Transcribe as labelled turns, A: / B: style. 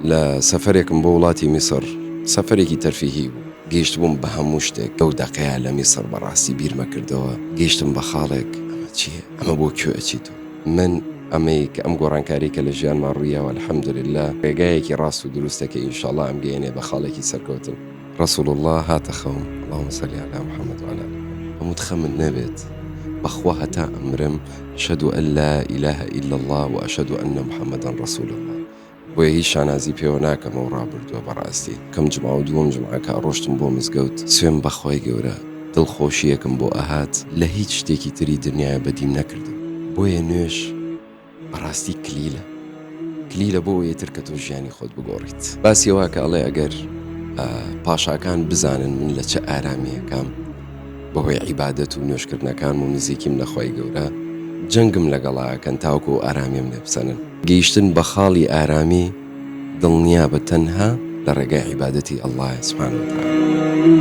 A: لە سەفەرێکم بۆ وڵاتی میسر، سەفەرێکی تەرفیهی بوو. گەیشت بووم بە هەموو شتێک. ئەو دەقەیە لە میسر بەڕاستی بیرمە کردەوە. گەیشتم بە خاڵێک، ئەمە چییە؟ ئەمە بۆ کوێ ئەچیتەوە؟ من ئەمەی کە ئەم گۆڕانکاری کە لە ژیانمان ڕوویەوە الحەمدولله ڕێگایەکی ڕاست و دروستەکە ئینشاءڵڵا ئەم گەیەنێ بە خاڵێکی سەرکەوتن. رسول الله هاتە خەوم، اللهم صل على محمد وعلى آله. هەموو خەمت نەبێت بەخوا هەتا ئەمرم أشهد أن لا إله إلا الله وأشهد أن محمدا رسول الله. بۆیە هیچ شانازی پێوە ناکەمە و ڕابردووە بەڕاستی. کەم جمعە و دووەم جمعە کە ڕۆشتم بۆ مزگەوت، سوێن بەخوای گەورە دڵخۆشیەکم بۆ ئەهات لە هیچ شتێکی تری دنیای بەدیم نەکردم. بۆیە نوێش بەڕاستی کلیلە بۆ یەتر کە تۆ ژیانی خۆت بگۆڕیت. باسیەوە کە ئەڵێ ئەگەر پاشاکان بزانن من لە چه ئارامیەکەم بەهۆی عیبادەت و نوێشکردنەکان و نزیکیم لە خوای گەورە، جەنگم لەگەڵاکەن تاوکو و ئارامیم لێ بسەنن. گەیشتن بە خاڵی ئارامی دڵنیا بە تەنها لە ڕێگای عیبادەتی ئەڵڵاه سوبحانەهو وتەعالا.